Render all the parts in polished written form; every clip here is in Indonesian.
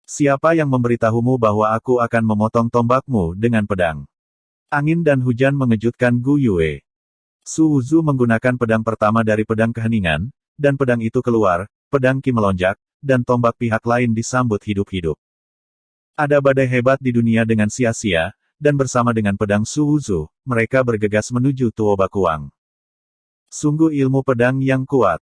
Siapa yang memberitahumu bahwa aku akan memotong tombakmu dengan pedang? Angin dan hujan mengejutkan Gu Yue. Su Wuzu menggunakan pedang pertama dari pedang keheningan, dan pedang itu keluar, pedang Qi melonjak, dan tombak pihak lain disambut hidup-hidup. Ada badai hebat di dunia dengan sia-sia, dan bersama dengan pedang Su Wuzu, mereka bergegas menuju Tuo Bakuang. Sungguh ilmu pedang yang kuat.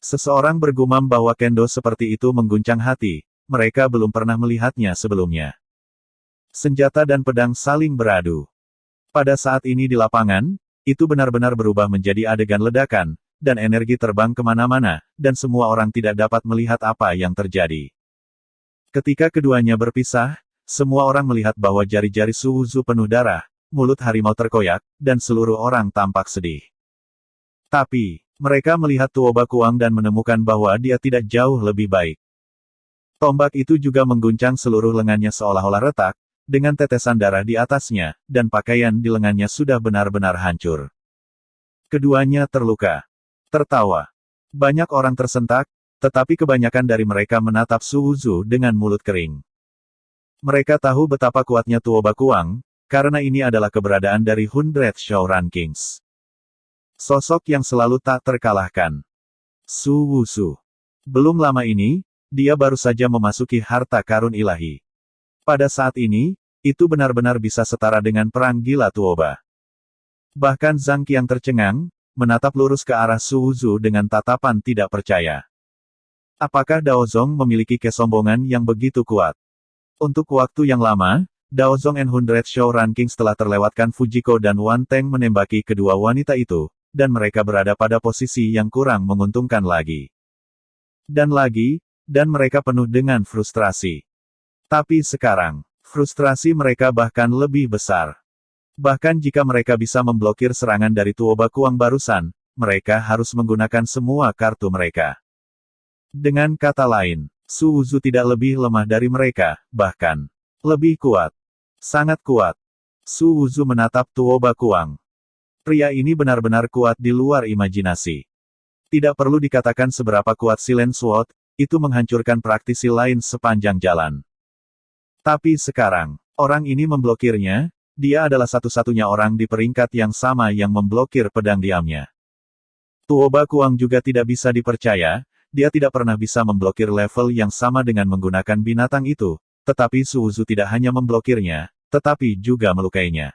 Seseorang bergumam bahwa kendo seperti itu mengguncang hati, mereka belum pernah melihatnya sebelumnya. Senjata dan pedang saling beradu. Pada saat ini di lapangan, itu benar-benar berubah menjadi adegan ledakan, dan energi terbang kemana-mana, dan semua orang tidak dapat melihat apa yang terjadi. Ketika keduanya berpisah, semua orang melihat bahwa jari-jari Su Wuzu penuh darah, mulut harimau terkoyak, dan seluruh orang tampak sedih. Tapi, mereka melihat Tuo Bakuang dan menemukan bahwa dia tidak jauh lebih baik. Tombak itu juga mengguncang seluruh lengannya seolah-olah retak, dengan tetesan darah di atasnya, dan pakaian di lengannya sudah benar-benar hancur. Keduanya terluka. Tertawa. Banyak orang tersentak, tetapi kebanyakan dari mereka menatap Su Wuzu dengan mulut kering. Mereka tahu betapa kuatnya Tuo Bakuang, karena ini adalah keberadaan dari 100 Shaoran Kings. Sosok yang selalu tak terkalahkan. Su Wuzu. Belum lama ini, dia baru saja memasuki harta karun ilahi. Pada saat ini, itu benar-benar bisa setara dengan perang gila Tuoba. Bahkan Zhang Qiang tercengang, menatap lurus ke arah Su Wuzu dengan tatapan tidak percaya. Apakah Dao Zong memiliki kesombongan yang begitu kuat? Untuk waktu yang lama, Dao Zong and 100 Shaoran Kings telah terlewatkan Fujiko dan Wan Teng menembaki kedua wanita itu, dan mereka berada pada posisi yang kurang menguntungkan lagi. Dan mereka penuh dengan frustrasi. Tapi sekarang, frustrasi mereka bahkan lebih besar. Bahkan jika mereka bisa memblokir serangan dari Tuo Bakuang barusan, mereka harus menggunakan semua kartu mereka. Dengan kata lain, Su Wuzu tidak lebih lemah dari mereka, bahkan lebih kuat. Sangat kuat. Su Wuzu menatap Tuo Bakuang. Pria ini benar-benar kuat di luar imajinasi. Tidak perlu dikatakan seberapa kuat Silent Sword, itu menghancurkan praktisi lain sepanjang jalan. Tapi sekarang, orang ini memblokirnya, dia adalah satu-satunya orang di peringkat yang sama yang memblokir pedang diamnya. Tuo Bakuang juga tidak bisa dipercaya, dia tidak pernah bisa memblokir level yang sama dengan menggunakan binatang itu, tetapi Su Wuzu tidak hanya memblokirnya, tetapi juga melukainya.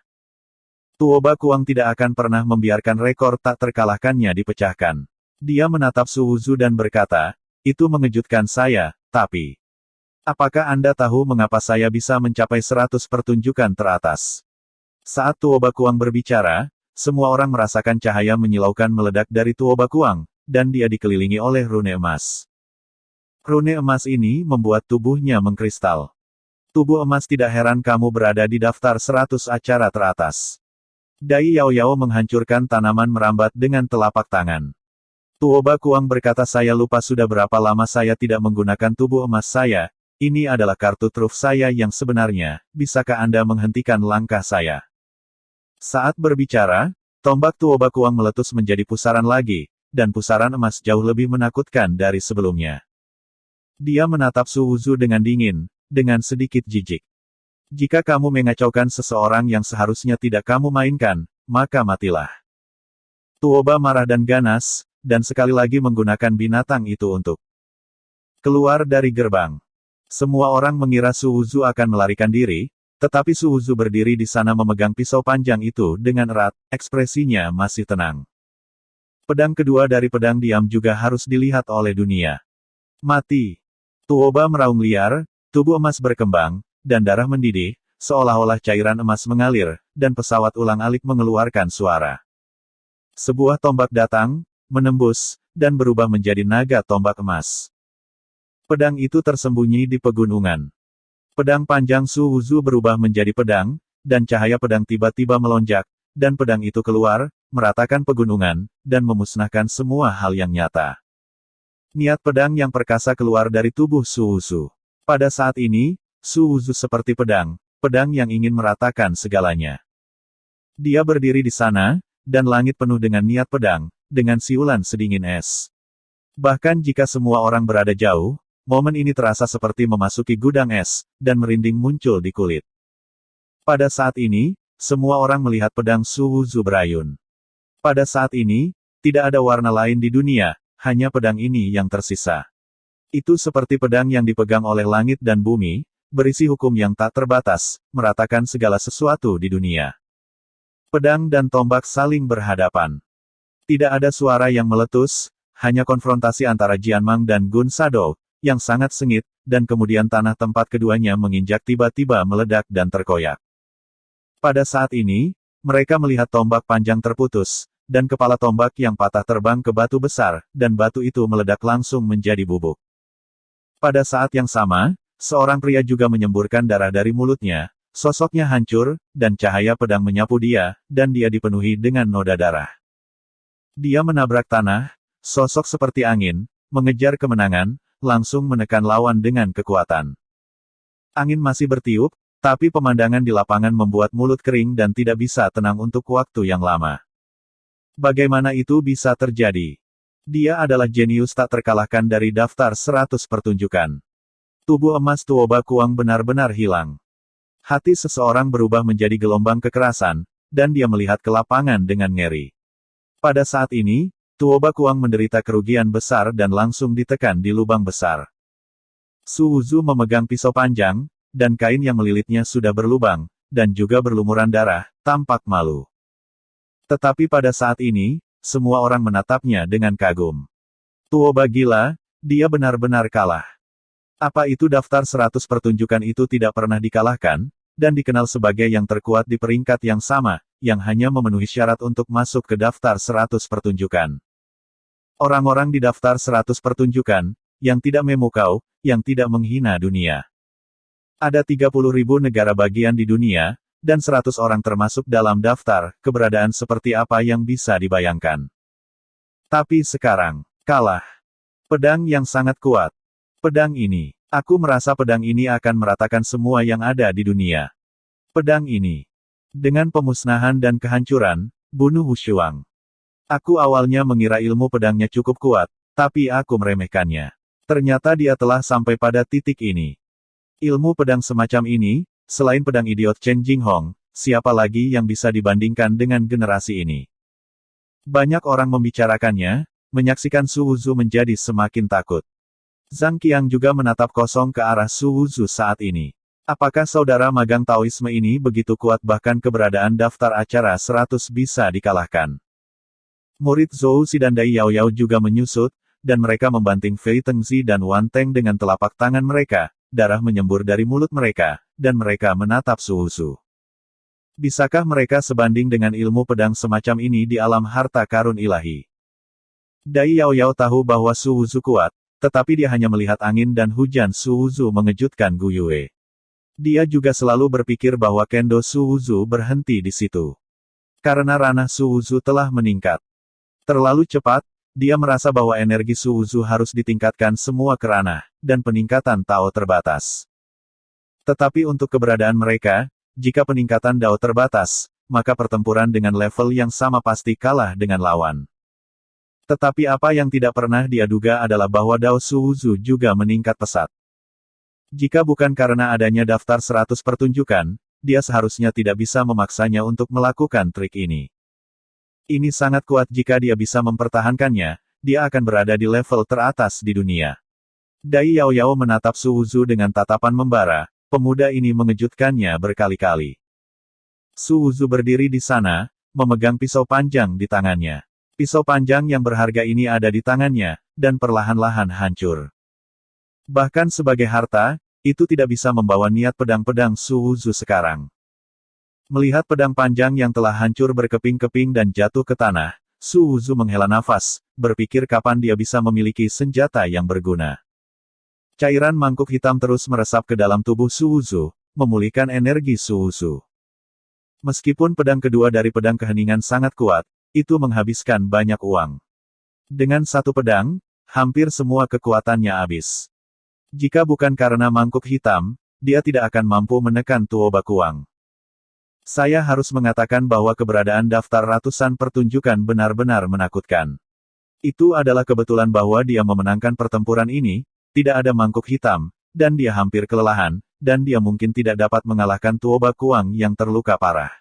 Tuo Bakuang tidak akan pernah membiarkan rekor tak terkalahkannya dipecahkan. Dia menatap Su Wuzu dan berkata, itu mengejutkan saya, tapi... Apakah Anda tahu mengapa saya bisa mencapai 100 pertunjukan teratas? Saat Tuo Bakuang berbicara, semua orang merasakan cahaya menyilaukan meledak dari Tuo Bakuang, dan dia dikelilingi oleh rune emas. Rune emas ini membuat tubuhnya mengkristal. Tubuh emas tidak heran kamu berada di daftar 100 acara teratas. Dai Yao Yao menghancurkan tanaman merambat dengan telapak tangan. Tuo Bakuang berkata saya lupa sudah berapa lama saya tidak menggunakan tubuh emas saya, ini adalah kartu truf saya yang sebenarnya, bisakah Anda menghentikan langkah saya? Saat berbicara, tombak Tuo Bakuang meletus menjadi pusaran lagi, dan pusaran emas jauh lebih menakutkan dari sebelumnya. Dia menatap Su Wuzu dengan dingin, dengan sedikit jijik. Jika kamu mengacaukan seseorang yang seharusnya tidak kamu mainkan, maka matilah. Tuoba marah dan ganas, dan sekali lagi menggunakan binatang itu untuk keluar dari gerbang. Semua orang mengira Su Wuzu akan melarikan diri, tetapi Su Wuzu berdiri di sana memegang pisau panjang itu dengan erat, ekspresinya masih tenang. Pedang kedua dari pedang diam juga harus dilihat oleh dunia. Mati. Tuoba meraung liar, tubuh emas berkembang, dan darah mendidih, seolah-olah cairan emas mengalir, dan pesawat ulang-alik mengeluarkan suara. Sebuah tombak datang, menembus, dan berubah menjadi naga tombak emas. Pedang itu tersembunyi di pegunungan. Pedang panjang Su Wuzu berubah menjadi pedang, dan cahaya pedang tiba-tiba melonjak, dan pedang itu keluar, meratakan pegunungan, dan memusnahkan semua hal yang nyata. Niat pedang yang perkasa keluar dari tubuh Su Wuzu. Pada saat ini, Su Wuzu seperti pedang yang ingin meratakan segalanya. Dia berdiri di sana, dan langit penuh dengan niat pedang, dengan siulan sedingin es. Bahkan jika semua orang berada jauh, Momen ini terasa seperti memasuki gudang es, dan merinding muncul di kulit. Pada saat ini, semua orang melihat pedang Su Wuzu berayun. Pada saat ini, tidak ada warna lain di dunia, hanya pedang ini yang tersisa. Itu seperti pedang yang dipegang oleh langit dan bumi, berisi hukum yang tak terbatas, meratakan segala sesuatu di dunia. Pedang dan tombak saling berhadapan. Tidak ada suara yang meletus, hanya konfrontasi antara Jianmang dan Gun Shadou, yang sangat sengit, dan kemudian tanah tempat keduanya menginjak tiba-tiba meledak dan terkoyak. Pada saat ini, mereka melihat tombak panjang terputus, dan kepala tombak yang patah terbang ke batu besar, dan batu itu meledak langsung menjadi bubuk. Pada saat yang sama, seorang pria juga menyemburkan darah dari mulutnya, sosoknya hancur, dan cahaya pedang menyapu dia, dan dia dipenuhi dengan noda darah. Dia menabrak tanah, sosok seperti angin, mengejar kemenangan, langsung menekan lawan dengan kekuatan. Angin masih bertiup, tapi pemandangan di lapangan membuat mulut kering dan tidak bisa tenang untuk waktu yang lama. Bagaimana itu bisa terjadi? Dia adalah jenius tak terkalahkan dari daftar 100 pertunjukan. Tubuh emas Tuo Bakuang benar-benar hilang. Hati seseorang berubah menjadi gelombang kekerasan, dan dia melihat ke lapangan dengan ngeri. Pada saat ini, Tuo Bakuang menderita kerugian besar dan langsung ditekan di lubang besar. Su Wuzu memegang pisau panjang, dan kain yang melilitnya sudah berlubang, dan juga berlumuran darah, tampak malu. Tetapi pada saat ini, semua orang menatapnya dengan kagum. Tuo Ba gila, dia benar-benar kalah. Apa itu daftar 100 pertunjukan itu tidak pernah dikalahkan, dan dikenal sebagai yang terkuat di peringkat yang sama, yang hanya memenuhi syarat untuk masuk ke daftar 100 pertunjukan. Orang-orang di daftar 100 pertunjukan, yang tidak memukau, yang tidak menghina dunia. Ada 30.000 negara bagian di dunia, dan 100 orang termasuk dalam daftar, keberadaan seperti apa yang bisa dibayangkan. Tapi sekarang, kalah. Pedang yang sangat kuat. Pedang ini, aku merasa pedang ini akan meratakan semua yang ada di dunia. Pedang ini. Dengan pemusnahan dan kehancuran, bunuh Wu Shuang. Aku awalnya mengira ilmu pedangnya cukup kuat, tapi aku meremehkannya. Ternyata dia telah sampai pada titik ini. Ilmu pedang semacam ini, selain pedang idiot Chen Jinghong, siapa lagi yang bisa dibandingkan dengan generasi ini? Banyak orang membicarakannya, menyaksikan Su Wuzu menjadi semakin takut. Zhang Qiang juga menatap kosong ke arah Su Wuzu saat ini. Apakah saudara magang Taoisme ini begitu kuat bahkan keberadaan daftar acara 100 bisa dikalahkan? Murid Zhou Si dan Dai Yao Yao juga menyusut, dan mereka membanting Fei Tengzi dan Wan Teng dengan telapak tangan mereka, darah menyembur dari mulut mereka, dan mereka menatap Su Wuzu. Bisakah mereka sebanding dengan ilmu pedang semacam ini di alam harta karun ilahi? Dai Yao Yao tahu bahwa Su Wuzu kuat, tetapi dia hanya melihat angin dan hujan Su Wuzu mengejutkan Gu Yue. Dia juga selalu berpikir bahwa kendo Su Wuzu berhenti di situ. Karena ranah Su Wuzu telah meningkat terlalu cepat, dia merasa bahwa energi Su Wuzu harus ditingkatkan semua ke ranah, dan peningkatan Tao terbatas. Tetapi untuk keberadaan mereka, jika peningkatan Dao terbatas, maka pertempuran dengan level yang sama pasti kalah dengan lawan. Tetapi apa yang tidak pernah dia duga adalah bahwa Dao Su Wuzu juga meningkat pesat. Jika bukan karena adanya daftar 100 pertunjukan, dia seharusnya tidak bisa memaksanya untuk melakukan trik ini. Ini sangat kuat jika dia bisa mempertahankannya, dia akan berada di level teratas di dunia. Dai Yao Yao menatap Su Wuzu dengan tatapan membara, pemuda ini mengejutkannya berkali-kali. Su Wuzu berdiri di sana, memegang pisau panjang di tangannya. Pisau panjang yang berharga ini ada di tangannya, dan perlahan-lahan hancur. Bahkan sebagai harta, itu tidak bisa membawa niat pedang-pedang Su Wuzu sekarang. Melihat pedang panjang yang telah hancur berkeping-keping dan jatuh ke tanah, Su Wuzu menghela nafas, berpikir kapan dia bisa memiliki senjata yang berguna. Cairan mangkuk hitam terus meresap ke dalam tubuh Su Wuzu, memulihkan energi Su Wuzu. Meskipun pedang kedua dari pedang keheningan sangat kuat, itu menghabiskan banyak uang. Dengan satu pedang, hampir semua kekuatannya habis. Jika bukan karena mangkuk hitam, dia tidak akan mampu menekan Tuo Bakuang. Saya harus mengatakan bahwa keberadaan daftar ratusan pertunjukan benar-benar menakutkan. Itu adalah kebetulan bahwa dia memenangkan pertempuran ini, tidak ada mangkuk hitam, dan dia hampir kelelahan, dan dia mungkin tidak dapat mengalahkan Tuoba Kuang yang terluka parah.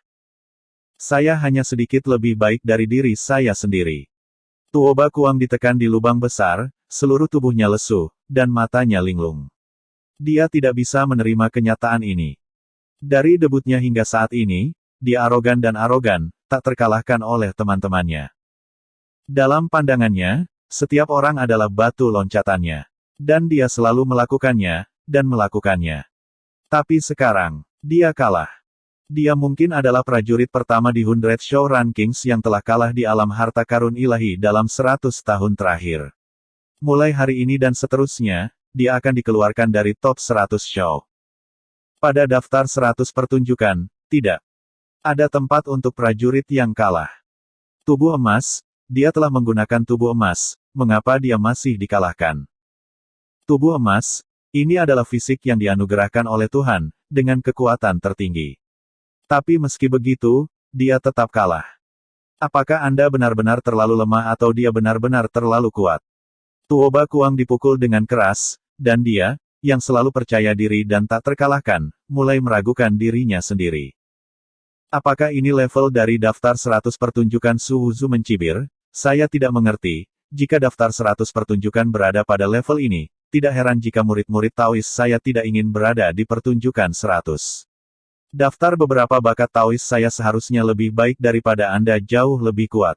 Saya hanya sedikit lebih baik dari diri saya sendiri. Tuoba Kuang ditekan di lubang besar, seluruh tubuhnya lesu, dan matanya linglung. Dia tidak bisa menerima kenyataan ini. Dari debutnya hingga saat ini, dia arogan, tak terkalahkan oleh teman-temannya. Dalam pandangannya, setiap orang adalah batu loncatannya. Dan dia selalu melakukannya, dan melakukannya. Tapi sekarang, dia kalah. Dia mungkin adalah prajurit pertama di 100 Show Rankings yang telah kalah di alam harta karun ilahi dalam 100 tahun terakhir. Mulai hari ini dan seterusnya, dia akan dikeluarkan dari top 100 show. Pada daftar 100 pertunjukan, tidak ada tempat untuk prajurit yang kalah. Tubuh emas, dia telah menggunakan tubuh emas, mengapa dia masih dikalahkan? Tubuh emas, ini adalah fisik yang dianugerahkan oleh Tuhan, dengan kekuatan tertinggi. Tapi meski begitu, dia tetap kalah. Apakah Anda benar-benar terlalu lemah atau dia benar-benar terlalu kuat? Tuoba Kuang dipukul dengan keras, dan dia, yang selalu percaya diri dan tak terkalahkan, mulai meragukan dirinya sendiri. Apakah ini level dari daftar 100 pertunjukan Su Wuzu mencibir? Saya tidak mengerti. Jika daftar 100 pertunjukan berada pada level ini, tidak heran jika murid-murid Taois saya tidak ingin berada di pertunjukan 100. Daftar beberapa bakat Taois saya seharusnya lebih baik daripada Anda, jauh lebih kuat.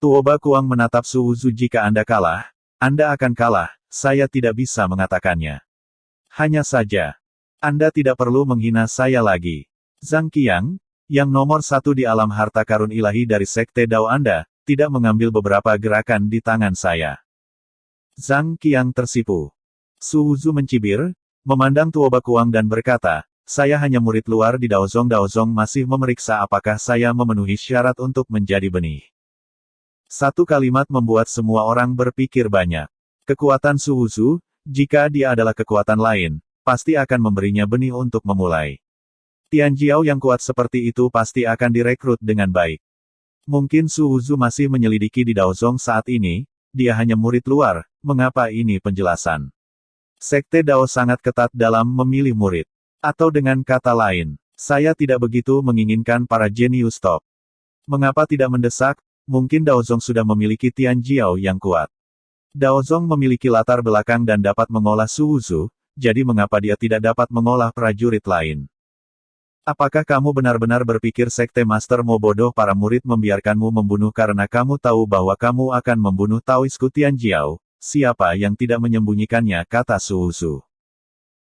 Tuoba Kuang menatap Su Wuzu. Jika Anda kalah, Anda akan kalah, saya tidak bisa mengatakannya. Hanya saja, Anda tidak perlu menghina saya lagi. Zhang Qiang, yang nomor 1 di alam harta karun ilahi dari Sekte Dao, Anda tidak mengambil beberapa gerakan di tangan saya. Zhang Qiang tersipu. Su Wuzu mencibir, memandang Tuoba Kuang dan berkata, saya hanya murid luar di Daozong. Daozong masih memeriksa apakah saya memenuhi syarat untuk menjadi benih. Satu kalimat membuat semua orang berpikir banyak. Kekuatan Su Wuzu, jika dia adalah kekuatan lain, pasti akan memberinya benih untuk memulai. Tian Jiao yang kuat seperti itu pasti akan direkrut dengan baik. Mungkin Su Wuzu masih menyelidiki di Daozong saat ini, dia hanya murid luar, mengapa ini penjelasan? Sekte Dao sangat ketat dalam memilih murid. Atau dengan kata lain, saya tidak begitu menginginkan para jenius top. Mengapa tidak mendesak? Mungkin Daozong sudah memiliki Tian Jiao yang kuat. Daozong memiliki latar belakang dan dapat mengolah Su Wuzu, jadi mengapa dia tidak dapat mengolah prajurit lain? Apakah kamu benar-benar berpikir Sekte Master mau bodoh para murid membiarkanmu membunuh karena kamu tahu bahwa kamu akan membunuh Taoisku Tian Jiao? Siapa yang tidak menyembunyikannya, kata Su Wuzu.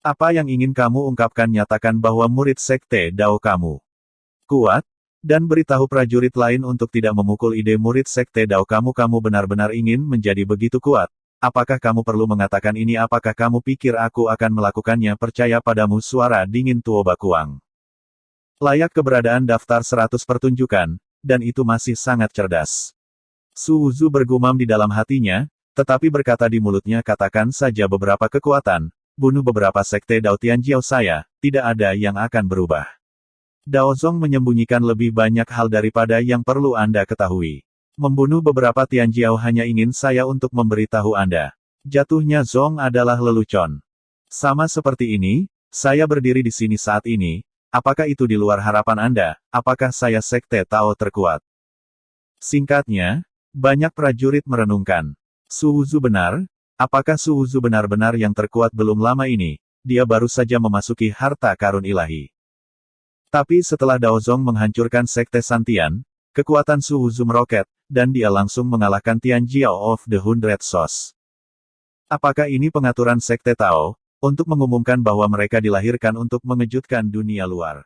Apa yang ingin kamu ungkapkan? Nyatakan bahwa murid Sekte Dao kamu kuat, dan beritahu prajurit lain untuk tidak memukul ide murid Sekte Dao kamu. Kamu benar-benar ingin menjadi begitu kuat? Apakah kamu perlu mengatakan ini? Apakah kamu pikir aku akan melakukannya? Percaya padamu, suara dingin Tuoba Kuang. Layak keberadaan daftar 100 pertunjukan, dan itu masih sangat cerdas. Su Wuzu bergumam di dalam hatinya, tetapi berkata di mulutnya, katakan saja beberapa kekuatan, bunuh beberapa Sekte Dao Tian Jiao saya, tidak ada yang akan berubah. Daozong menyembunyikan lebih banyak hal daripada yang perlu Anda ketahui. Membunuh beberapa Tian Jiao hanya ingin saya untuk memberitahu Anda. Jatuhnya Zong adalah lelucon. Sama seperti ini, saya berdiri di sini saat ini. Apakah itu di luar harapan Anda? Apakah saya Sekte Tao terkuat? Singkatnya, banyak prajurit merenungkan. Su Wuzu benar? Apakah Su Wuzu benar-benar yang terkuat? Belum lama ini, dia baru saja memasuki harta karun ilahi. Tapi setelah Daozong menghancurkan Sekte Santian, kekuatan Su Wuzu meroket, dan dia langsung mengalahkan Tian Jiao of the 100 Sos. Apakah ini pengaturan Sekte Tao? Untuk mengumumkan bahwa mereka dilahirkan untuk mengejutkan dunia luar.